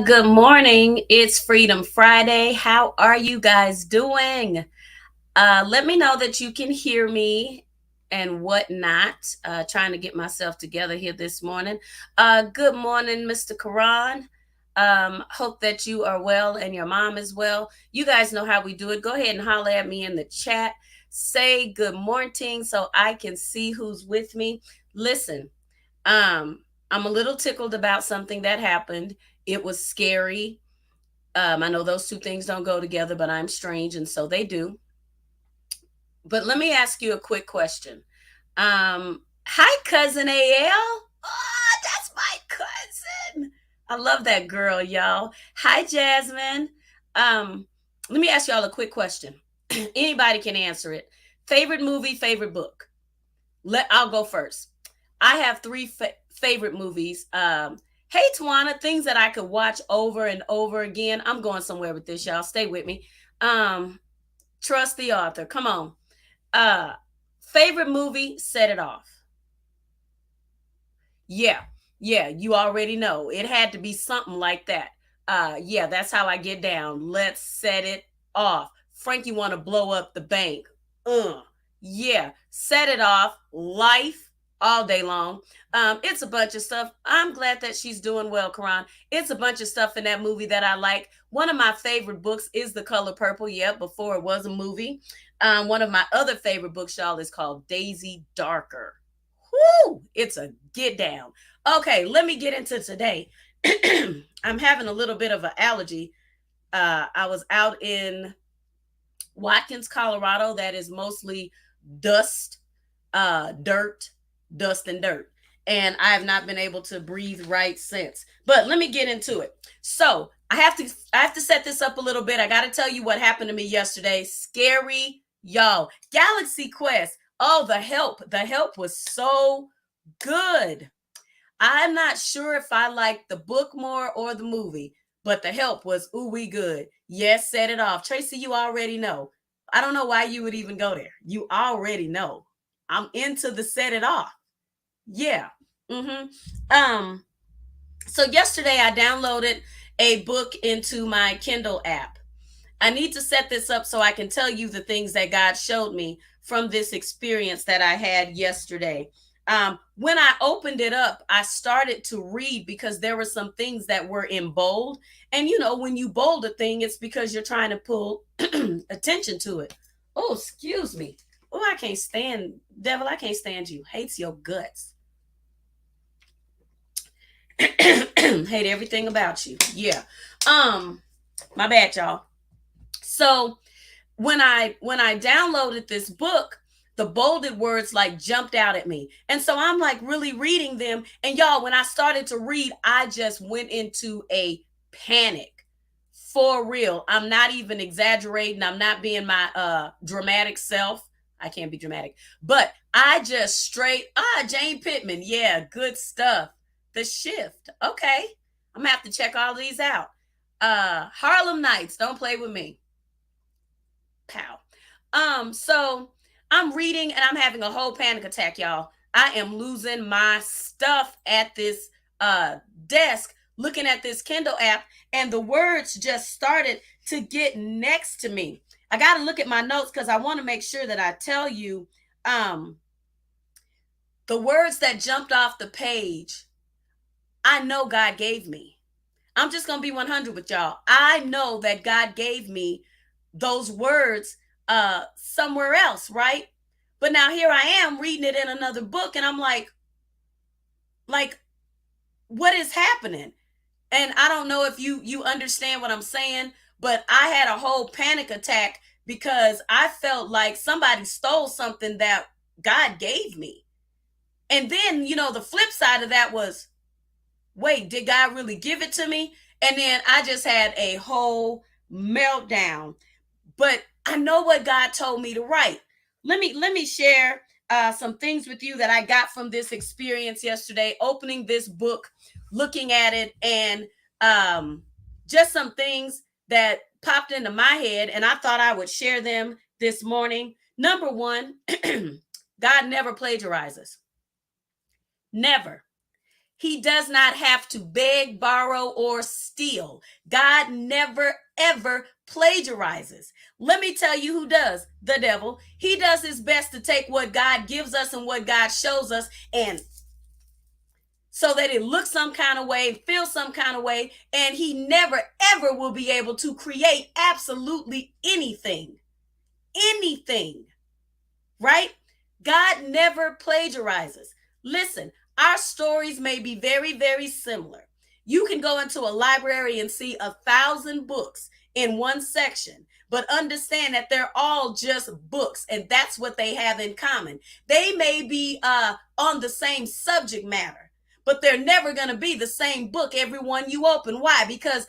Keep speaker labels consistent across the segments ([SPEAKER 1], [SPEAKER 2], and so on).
[SPEAKER 1] Good morning. It's Freedom Friday. How are you guys doing? Let me know that you can hear me and whatnot. Trying to get myself together here this morning. Good morning, Mr. Karan. Hope that you are well and your mom is well. You guys know how we do it. Go ahead and holler at me in the chat. Say good morning so I can see who's with me. Listen, I'm a little tickled about something that happened. It was scary. I know those two things don't go together, but I'm strange, and so they do. But let me ask you a quick question. Hi, cousin AL. Oh, that's my cousin. I love that girl, y'all. Hi, Jasmine. Let me ask y'all a quick question. Anybody can answer it. Favorite movie, favorite book. I'll go first. I have three favorite movies. Hey, Tawana, things that I could watch over and over again. I'm going somewhere with this, y'all. Stay with me. Trust the author. Come on. Favorite movie, Set It Off. Yeah, you already know. It had to be something like that. Yeah, that's how I get down. Let's set it off. Frankie want to blow up the bank. Yeah, Set It Off. Life all day long. It's a bunch of stuff. I'm glad that she's doing well, Karan. It's a bunch of stuff in that movie that I like. One of my favorite books is The Color Purple. Yep, before it was a movie. One of my other favorite books, y'all, is called Daisy Darker. Whoo! It's a get down. Okay, let me get into today. I'm having a little bit of an allergy. I was out in Watkins, Colorado. That is mostly dust, dirt, dust and dirt. And I have not been able to breathe right since. But let me get into it. So I have to set this up a little bit. I got to tell you what happened to me yesterday. Scary, y'all. Galaxy Quest. Oh, The Help. The Help was so good. I'm not sure if I liked the book more or the movie, but The Help was ooh-wee good. Yes, Set It Off. Tracy, you already know. I don't know why you would even go there. You already know. I'm into the Set It Off. Yeah. So yesterday I downloaded a book into my Kindle app. I need to set this up so I can tell you the things that God showed me from this experience that I had yesterday. When I opened it up, I started to read because there were some things that were in bold. And you know, when you bold a thing, it's because you're trying to pull attention to it. Oh, excuse me. Oh, I can't stand, devil, I can't stand you. Hates your guts. Hate everything about you. Yeah. My bad, y'all. So when I downloaded this book, the bolded words like jumped out at me. And so I'm like really reading them. And y'all, when I started to read, I just went into a panic. For real. I'm not even exaggerating. I'm not being my dramatic self. I can't be dramatic. But I just Jane Pittman. Yeah, good stuff. The Shift. Okay. I'm gonna have to check all these out. Harlem Nights. Don't play with me. Pow. So I'm reading and I'm having a whole panic attack, y'all. I am losing my stuff at this desk looking at this Kindle app, and the words just started to get next to me. I got to look at my notes because I want to make sure that I tell you the words that jumped off the page. I know God gave me. I'm just going to be 100 with y'all. I know that God gave me those words somewhere else, right? But now here I am reading it in another book, and I'm like, what is happening? And I don't know if you understand what I'm saying, but I had a whole panic attack because I felt like somebody stole something that God gave me. And then, the flip side of that was, wait, did God really give it to me? And then I just had a whole meltdown. But I know what God told me to write. Let me share some things with you that I got from this experience yesterday, opening this book, looking at it, and just some things that popped into my head, and I thought I would share them this morning. Number one, God never plagiarizes. Never. He does not have to beg, borrow, or steal. God never, ever plagiarizes. Let me tell you who does. The devil. He does his best to take what God gives us and what God shows us, and so that it looks some kind of way, feels some kind of way, and he never, ever will be able to create absolutely anything. Anything. Right? God never plagiarizes. Listen, our stories may be very, very similar. You can go into a library and see 1,000 books in one section, but understand that they're all just books, and that's what they have in common. They may be on the same subject matter, but they're never going to be the same book every one you open. Why? Because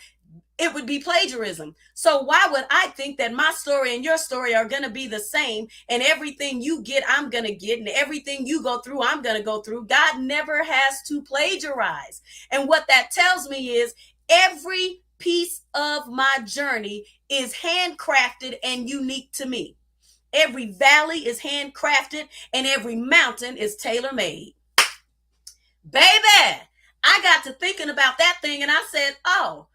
[SPEAKER 1] it would be plagiarism. So why would I think that my story and your story are going to be the same, and everything you get, I'm going to get, and everything you go through, I'm going to go through? God never has to plagiarize. And what that tells me is every piece of my journey is handcrafted and unique to me. Every valley is handcrafted and every mountain is tailor-made. Baby, I got to thinking about that thing and I said, oh,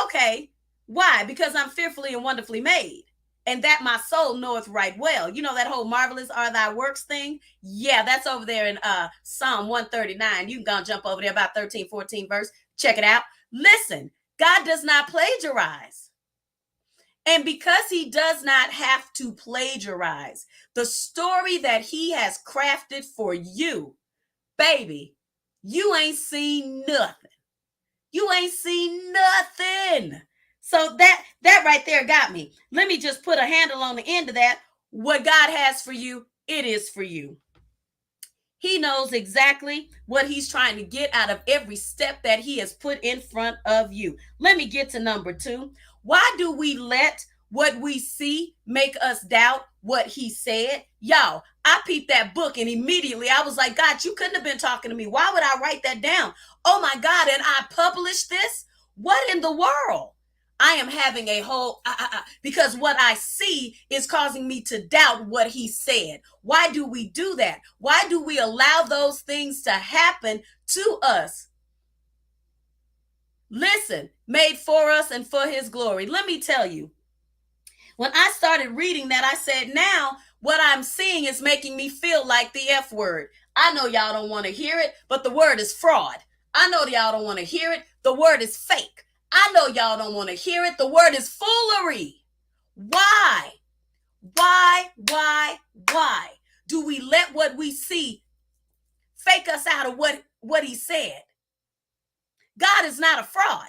[SPEAKER 1] okay. Why? Because I'm fearfully and wonderfully made, and that my soul knoweth right well. You know that whole marvelous are thy works thing? Yeah, that's over there in Psalm 139. You can go and jump over there about 13, 14 verse. Check it out. Listen, God does not plagiarize. And because he does not have to plagiarize, the story that he has crafted for you, baby, you ain't seen nothing. You ain't seen nothing. So that right there got me. Let me just put a handle on the end of that. What God has for you, it is for you. He knows exactly what he's trying to get out of every step that he has put in front of you. Let me get to number 2. Why do we let what we see make us doubt what he said? Y'all, I peeped that book and immediately I was like, God, you couldn't have been talking to me. Why would I write that down? Oh my God, and I published this? What in the world? I am having a whole, because what I see is causing me to doubt what he said. Why do we do that? Why do we allow those things to happen to us? Listen, made for us and for his glory. Let me tell you, when I started reading that, I said, now what I'm seeing is making me feel like the F word. I know y'all don't want to hear it, but the word is fraud. I know y'all don't want to hear it. The word is fake. I know y'all don't want to hear it. The word is foolery. Why? Why do we let what we see fake us out of what he said? God is not a fraud.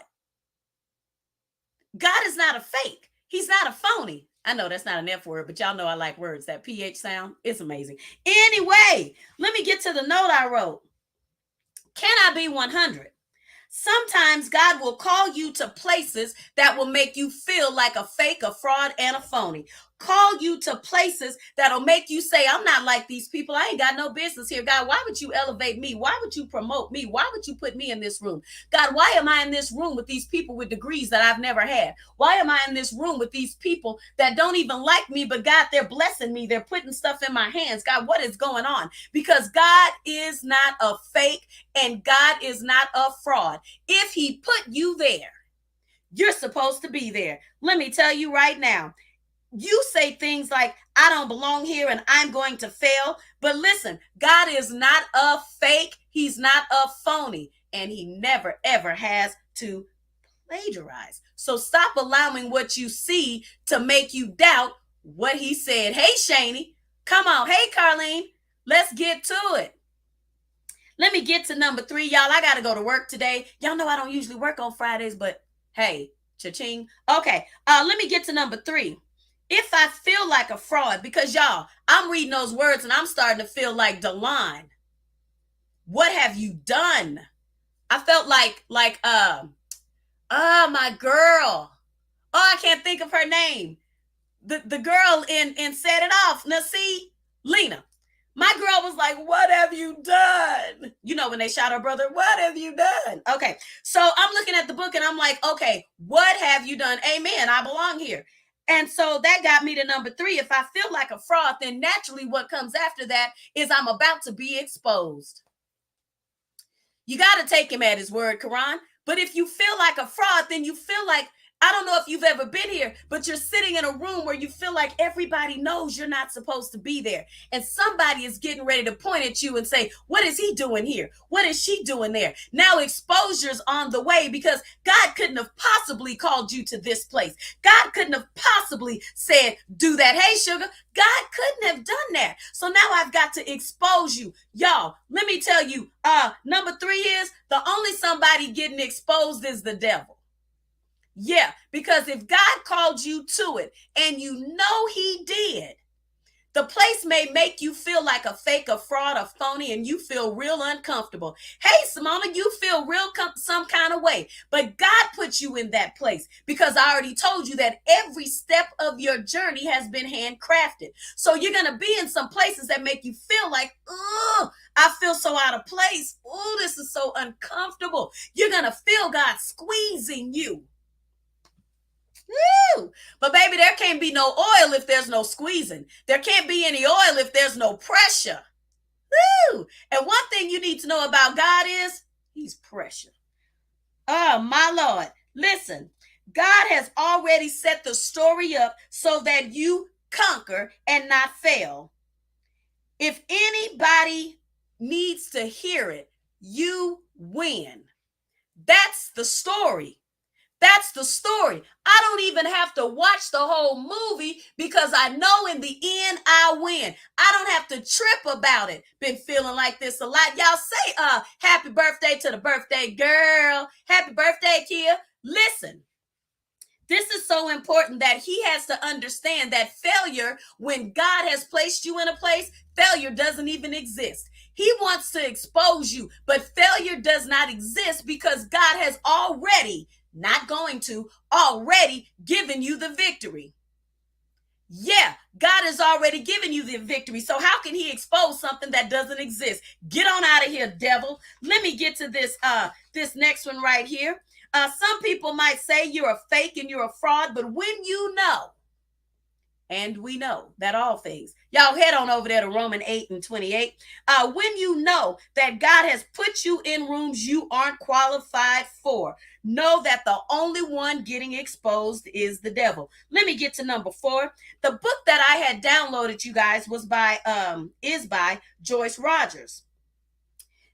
[SPEAKER 1] God is not a fake. He's not a phony. I know that's not an F word, but y'all know I like words. That PH sound, it's amazing. Anyway, let me get to the note I wrote. Can I be 100? Sometimes God will call you to places that will make you feel like a fake, a fraud, and a phony. Call you to places that'll make you say, I'm not like these people. I ain't got no business here. God, why would you elevate me? Why would you promote me? Why would you put me in this room? God, why am I in this room with these people with degrees that I've never had? Why am I in this room with these people that don't even like me, but God, they're blessing me. They're putting stuff in my hands. God, what is going on? Because God is not a fake and God is not a fraud. If he put you there, you're supposed to be there. Let me tell you right now, you say things like, I don't belong here and I'm going to fail. But listen, God is not a fake. He's not a phony. And he never, ever has to plagiarize. So stop allowing what you see to make you doubt what he said. Hey, Shani, come on. Hey, Carlene, let's get to it. Let me get to number 3. Y'all, I got to go to work today. Y'all know I don't usually work on Fridays, but hey, cha-ching. Okay, let me get to number 3. If I feel like a fraud, because y'all, I'm reading those words and I'm starting to feel like Delon. What have you done? I felt my girl. Oh, I can't think of her name. The girl in Set It Off. Now see, Lena. My girl was like, what have you done? You know, when they shot her brother, what have you done? Okay, so I'm looking at the book and I'm like, okay, what have you done? Amen, I belong here. And so that got me to number 3. If I feel like a fraud, then naturally what comes after that is I'm about to be exposed. You got to take him at his word, Quran. But if you feel like a fraud, then you feel like, I don't know if you've ever been here, but you're sitting in a room where you feel like everybody knows you're not supposed to be there. And somebody is getting ready to point at you and say, what is he doing here? What is she doing there? Now exposure's on the way because God couldn't have possibly called you to this place. God couldn't have possibly said, do that. Hey, sugar, God couldn't have done that. So now I've got to expose you. Y'all, let me tell you, number 3 is the only somebody getting exposed is the devil. Yeah, because if God called you to it and you know he did, the place may make you feel like a fake, a fraud, a phony, and you feel real uncomfortable. Hey, Simona, you feel real some kind of way, but God put you in that place because I already told you that every step of your journey has been handcrafted. So you're going to be in some places that make you feel like, oh, I feel so out of place. Oh, this is so uncomfortable. You're going to feel God squeezing you. Woo! But baby, there can't be no oil if there's no squeezing. There can't be any oil if there's no pressure. Woo! And one thing you need to know about God is he's pressure. Oh, my Lord. Listen, God has already set the story up so that you conquer and not fail. If anybody needs to hear it, you win. That's the story. That's the story. I don't even have to watch the whole movie because I know in the end I win. I don't have to trip about it. Been feeling like this a lot. Y'all say happy birthday to the birthday girl. Happy birthday, Kia. Listen. This is so important that he has to understand that failure, when God has placed you in a place, failure doesn't even exist. He wants to expose you, but failure does not exist because God has already already given you the victory. Yeah, God has already given you the victory. So how can he expose something that doesn't exist? Get on out of here, devil. Let me get to this next one right here. Some people might say you're a fake and you're a fraud, but when you know, and we know that all things, y'all head on over there to Romans 8:28. When you know that God has put you in rooms you aren't qualified for, know that the only one getting exposed is the devil. Let me get to number 4. The book that I had downloaded, you guys, is by Joyce Rogers.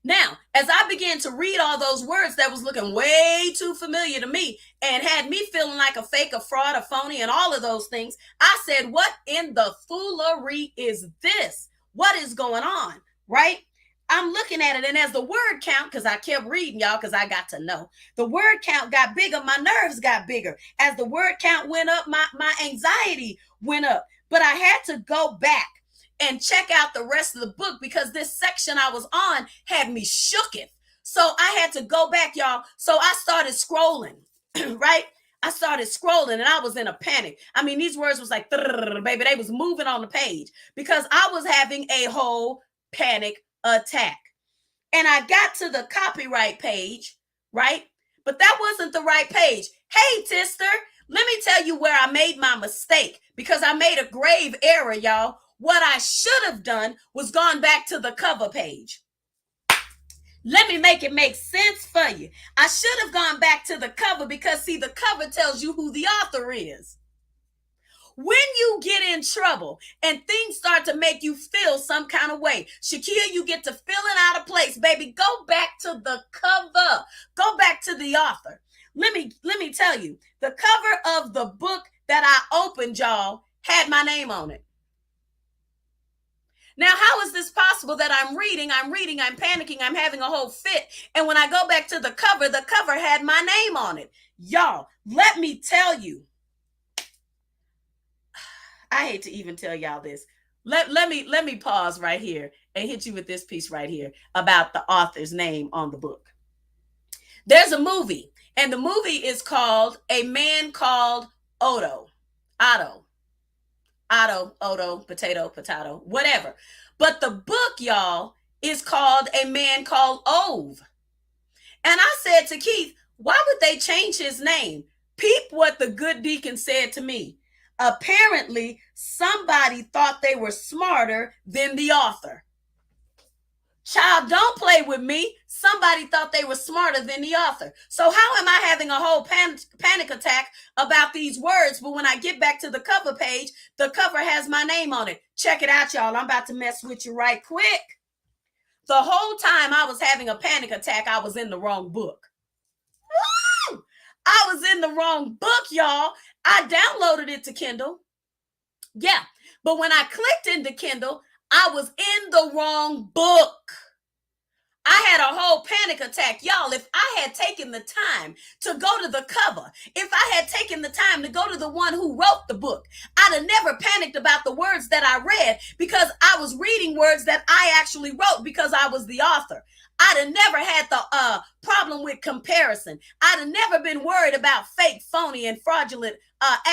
[SPEAKER 1] Now, as I began to read all those words that was looking way too familiar to me and had me feeling like a fake, a fraud, a phony, and all of those things, I said, what in the foolery is this? What is going on, right? I'm looking at it, and as the word count, because I kept reading, y'all, because I got to know, the word count got bigger, my nerves got bigger. As the word count went up, my anxiety went up. But I had to go back and check out the rest of the book because this section I was on had me shooketh. So I had to go back, y'all. So I started scrolling, right? I started scrolling and I was in a panic. I mean, these words was like, baby, they was moving on the page because I was having a whole panic attack. And I got to the copyright page, right? But that wasn't the right page. Hey, Tister, let me tell you where I made my mistake because I made a grave error, y'all. What I should have done was gone back to the cover page. Let me make it make sense for you. I should have gone back to the cover because, see, the cover tells you who the author is. When you get in trouble and things start to make you feel some kind of way, Shakia, you get to feeling out of place, baby, go back to the cover. Go back to the author. Let me tell you, the cover of the book that I opened, y'all, had my name on it. Now, how is this possible that I'm reading, I'm panicking, I'm having a whole fit, and when I go back to the cover had my name on it? Y'all, let me tell you, I hate to even tell y'all this. Let me pause right here and hit you with this piece right here about the author's name on the book. There's a movie, and the movie is called A Man Called Otto. Otto. Otto, Odo, potato, whatever. But the book, y'all, is called A Man Called Ove. And I said to Keith, why would they change his name? Peep what the good deacon said to me. Apparently, somebody thought they were smarter than the author. Child, don't play with me. Somebody thought they were smarter than the author. So how am I having a whole panic attack about these words? But when I get back to the cover page, the cover has my name on it. Check it out, y'all. I'm about to mess with you right quick. The whole time I was having a panic attack, I was in the wrong book. Woo! I was in the wrong book, y'all. I downloaded it to Kindle. Yeah, but when I clicked into Kindle, I was in the wrong book. I had a whole panic attack. Y'all, if I had taken the time to go to the cover, if I had taken the time to go to the one who wrote the book, I'd have never panicked about the words that I read because I was reading words that I actually wrote because I was the author. I'd have never had the problem with comparison. I'd have never been worried about fake, phony, and fraudulent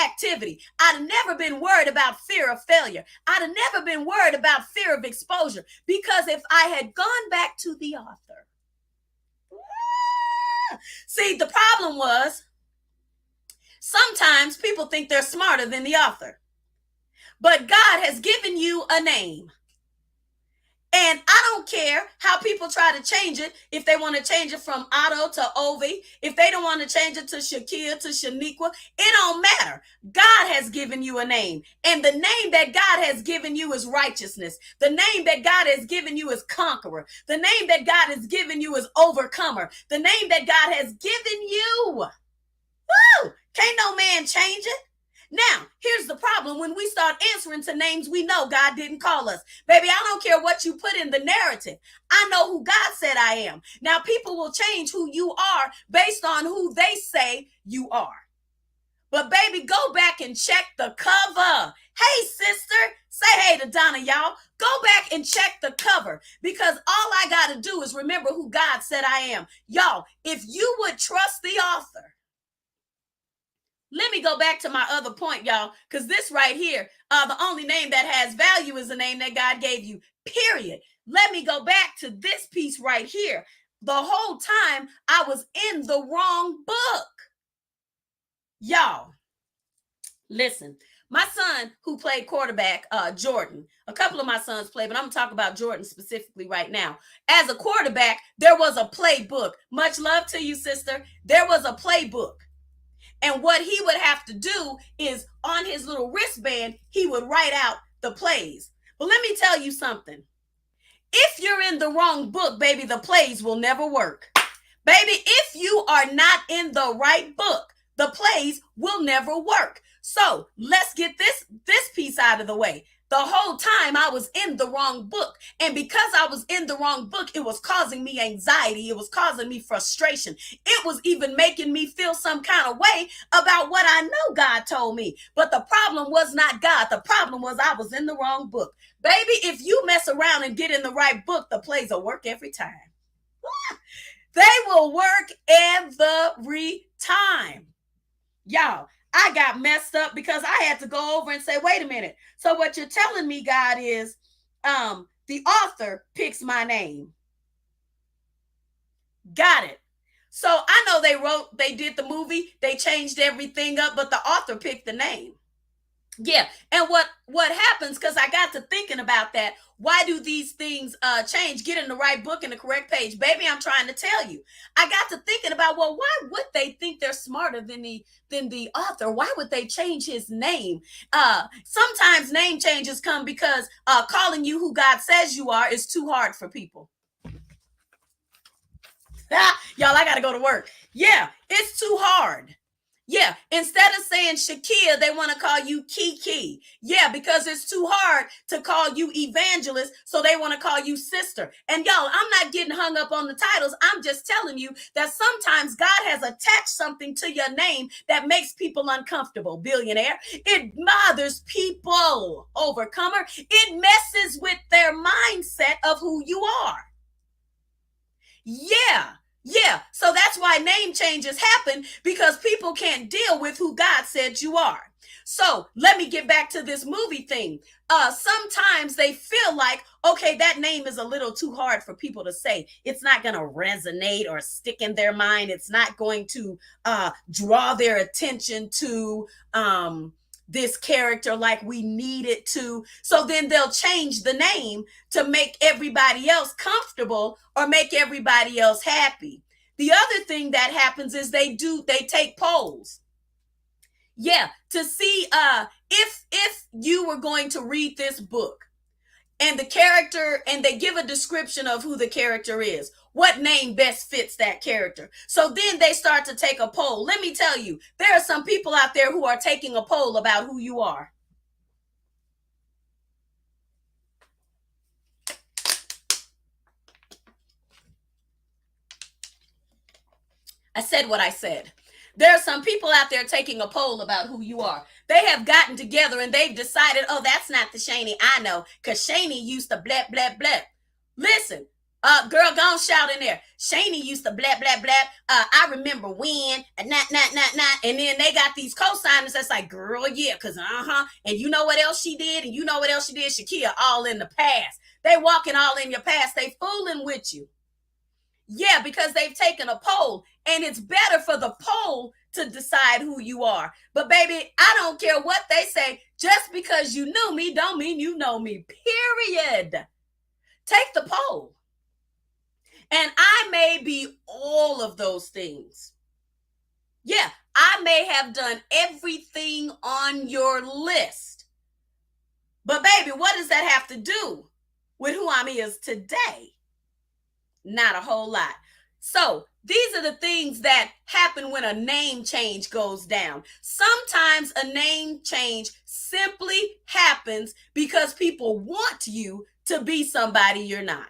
[SPEAKER 1] activity. I'd have never been worried about fear of failure. I'd have never been worried about fear of exposure because if I had gone back to the author. See, the problem was sometimes people think they're smarter than the author, but God has given you a name. And I don't care how people try to change it. If they want to change it from Otto to Ovi, if they don't want to change it to Shakia, to Shaniqua, it don't matter. God has given you a name. And the name that God has given you is righteousness. The name that God has given you is conqueror. The name that God has given you is overcomer. The name that God has given you. Woo! Can't no man change it. Now, here's the problem. When we start answering to names we know God didn't call us. Baby, I don't care what you put in the narrative. I know who God said I am. Now, people will change who you are based on who they say you are. But baby, go back and check the cover. Hey, sister, say hey to Donna, y'all. Go back and check the cover because all I got to do is remember who God said I am. Y'all, if you would trust the author, let me go back to my other point, y'all, because this right here, the only name that has value is the name that God gave you, period. Let me go back to this piece right here. The whole time I was in the wrong book. Y'all, listen, my son who played quarterback, Jordan, a couple of my sons play, but I'm going to talk about Jordan specifically right now. As a quarterback, there was a playbook. Much love to you, sister. There was a playbook. And what he would have to do is on his little wristband, he would write out the plays. But let me tell you something. If you're in the wrong book, baby, the plays will never work. Baby, if you are not in the right book, the plays will never work. So let's get this piece out of the way. The whole time I was in the wrong book. And because I was in the wrong book, it was causing me anxiety. It was causing me frustration. It was even making me feel some kind of way about what I know God told me. But the problem was not God. The problem was I was in the wrong book. Baby, if you mess around and get in the right book, the plays will work every time. They will work every time. Y'all, I got messed up because I had to go over and say, wait a minute. So what you're telling me, God, is the author picks my name. Got it. So I know they did the movie, they changed everything up, but the author picked the name. Yeah. And what happens, because I got to thinking about that. Why do these things change? Get in the right book and the correct page. Baby, I'm trying to tell you. I got to thinking about, well, why would they think they're smarter than the author? Why would they change his name? Sometimes name changes come because calling you who God says you are is too hard for people. Y'all, I got to go to work. Yeah, it's too hard. Yeah, instead of saying Shakia, they want to call you Kiki. Yeah, because it's too hard to call you evangelist, so they want to call you sister. And y'all, I'm not getting hung up on the titles. I'm just telling you that sometimes God has attached something to your name that makes people uncomfortable. Billionaire. It bothers people. Overcomer. It messes with their mindset of who you are. Yeah. Yeah. So that's why name changes happen, because people can't deal with who God said you are. So let me get back to this movie thing. Sometimes they feel like, okay, that name is a little too hard for people to say. It's not going to resonate or stick in their mind. It's not going to draw their attention to this character like we need it to. So then they'll change the name to make everybody else comfortable or make everybody else happy. The other thing that happens is they take polls. Yeah, to see if you were going to read this book and the character, and they give a description of who the character is, what name best fits that character. So then they start to take a poll. Let me tell you, there are some people out there who are taking a poll about who you are. I said what I said. There are some people out there taking a poll about who you are. They have gotten together and they've decided, oh, that's not the Shani I know, because Shani used to blah, blah, blah. Listen, girl, go on, shout in there. Shani used to blah, blah, blah. I remember when, not. And then they got these co-signers that's like, girl, yeah, because And you know what else she did? And you know what else she did? Shakia, all in the past. They walking all in your past. They fooling with you. Yeah, because they've taken a poll, and it's better for the poll to decide who you are. But baby, I don't care what they say. Just because you knew me don't mean you know me, period. Take the poll. And I may be all of those things. Yeah, I may have done everything on your list. But baby, what does that have to do with who I is today? Not a whole lot. So these are the things that happen when a name change goes down. Sometimes a name change simply happens because people want you to be somebody you're not.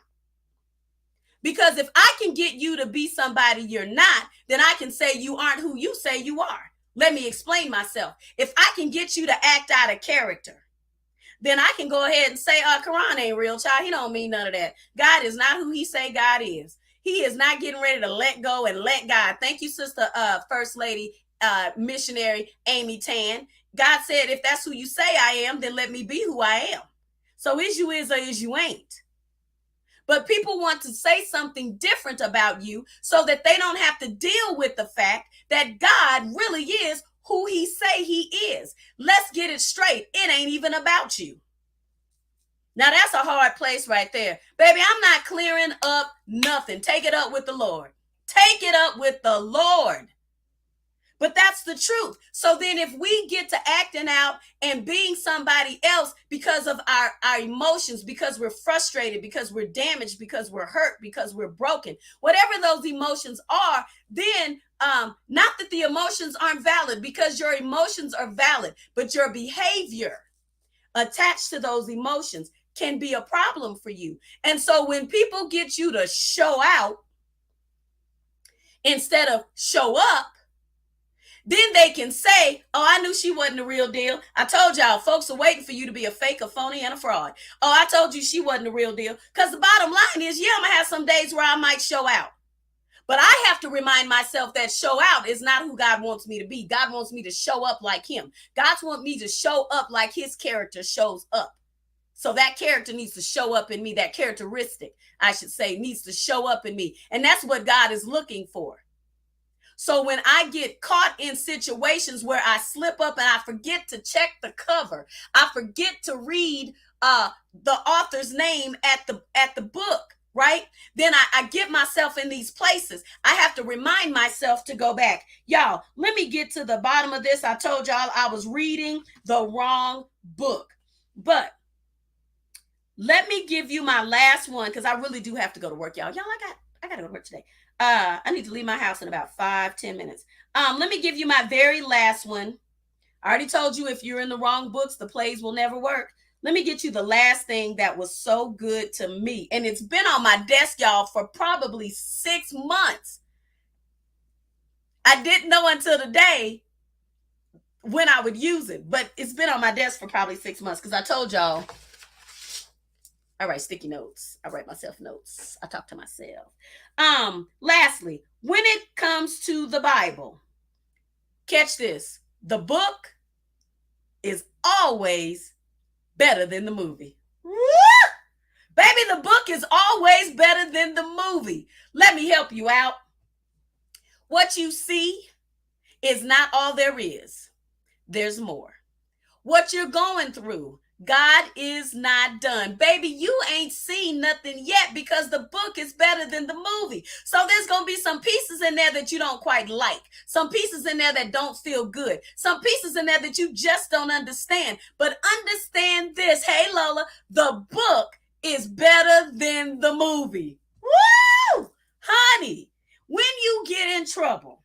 [SPEAKER 1] Because if I can get you to be somebody you're not, then I can say you aren't who you say you are. Let me explain myself. If I can get you to act out of character, then I can go ahead and say, Quran ain't real, child. He don't mean none of that. God is not who he say God is. He is not getting ready to let go and let God. Thank you, Sister First Lady Missionary Amy Tan. God said, if that's who you say I am, then let me be who I am. So is you is or is you ain't. But people want to say something different about you so that they don't have to deal with the fact that God really is who he say he is. Let's get it straight. It ain't even about you. Now that's a hard place right there. Baby, I'm not clearing up nothing. Take it up with the Lord. Take it up with the Lord. But that's the truth. So then if we get to acting out and being somebody else because of our emotions, because we're frustrated, because we're damaged, because we're hurt, because we're broken, whatever those emotions are, then not that the emotions aren't valid, because your emotions are valid, but your behavior attached to those emotions can be a problem for you. And so when people get you to show out instead of show up, then they can say, oh, I knew she wasn't the real deal. I told y'all, folks are waiting for you to be a fake, a phony, and a fraud. Oh, I told you she wasn't the real deal. Because the bottom line is, yeah, I'm going to have some days where I might show out. But I have to remind myself that show out is not who God wants me to be. God wants me to show up like him. God wants me to show up like his character shows up. So that character needs to show up in me. That characteristic, I should say, needs to show up in me. And that's what God is looking for. So when I get caught in situations where I slip up and I forget to check the cover, I forget to read the author's name at the book, right? Then I get myself in these places. I have to remind myself to go back. Y'all, let me get to the bottom of this. I told y'all I was reading the wrong book. But let me give you my last one, because I really do have to go to work, y'all. I got to go to work today. I need to leave my house in about 5-10 minutes. Let me give you my very last one. I already told you if you're in the wrong books, the plays will never work. Let me get you the last thing that was so good to me. And it's been on my desk, y'all, for probably 6 months. I didn't know until today when I would use it, but it's been on my desk for probably 6 months because I told y'all I write sticky notes. I write myself notes. I talk to myself. Lastly, when it comes to the Bible, catch this. The book is always better than the movie. Woo! Baby, the book is always better than the movie. Let me help you out. What you see is not all there is. There's more. What you're going through, God is not done. Baby, you ain't seen nothing yet because the book is better than the movie. So there's going to be some pieces in there that you don't quite like. Some pieces in there that don't feel good. Some pieces in there that you just don't understand. But understand this. Hey, Lola, the book is better than the movie. Woo! Honey, when you get in trouble,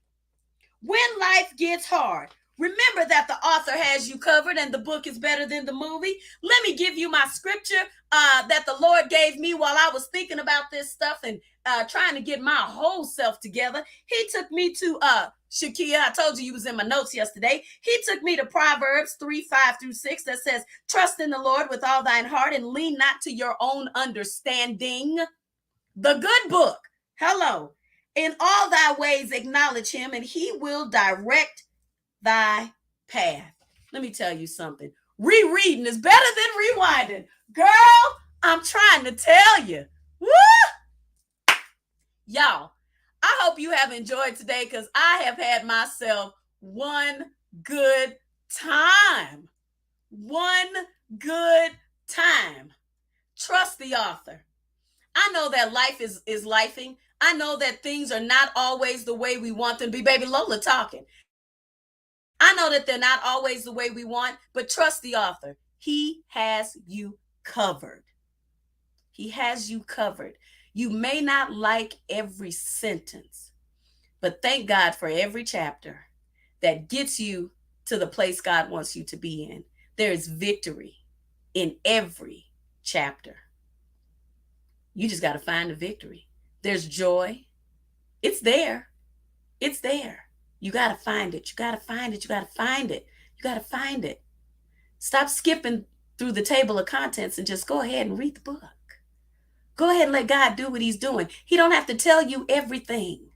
[SPEAKER 1] when life gets hard, remember that the author has you covered and the book is better than the movie. Let me give you my scripture that the Lord gave me while I was thinking about this stuff and trying to get my whole self together. He took me to Shakia. I told you was in my notes yesterday. He took me to Proverbs 3:5-6 that says, trust in the Lord with all thine heart and lean not to your own understanding. The good book. Hello. In all thy ways acknowledge him and he will direct thy path. Let me tell you something. Rereading is better than rewinding. Girl, I'm trying to tell you. Woo! Y'all, I hope you have enjoyed today because I have had myself one good time. One good time. Trust the author. I know that life is lifing. I know that things are not always the way we want them to be. Baby Lola talking. I know that they're not always the way we want, but trust the author. He has you covered. He has you covered. You may not like every sentence, but thank God for every chapter that gets you to the place God wants you to be in. There is victory in every chapter. You just got to find the victory. There's joy. It's there. It's there. You got to find it. You got to find it. You got to find it. You got to find it. Stop skipping through the table of contents and just go ahead and read the book. Go ahead and let God do what he's doing. He don't have to tell you everything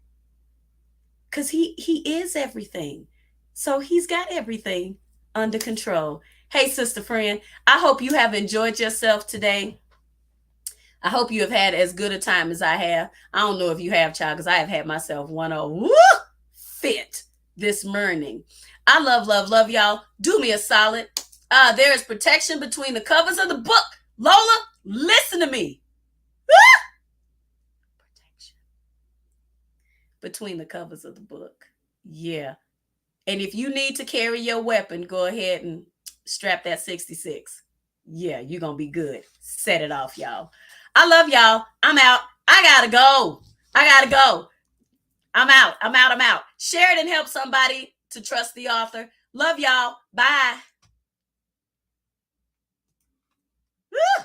[SPEAKER 1] because he is everything. So he's got everything under control. Hey, sister friend, I hope you have enjoyed yourself today. I hope you have had as good a time as I have. I don't know if you have, child, because I have had myself one fit this morning. I love y'all. Do me a solid. There is protection between the covers of the book. Lola, listen to me. Protection between the covers of the book. Yeah. And if you need to carry your weapon, go ahead and strap that 66. Yeah, you're going to be good. Set it off, y'all. I love y'all. I'm out. I gotta go. I'm out. Share it and help somebody to trust the author. Love y'all. Bye. Woo!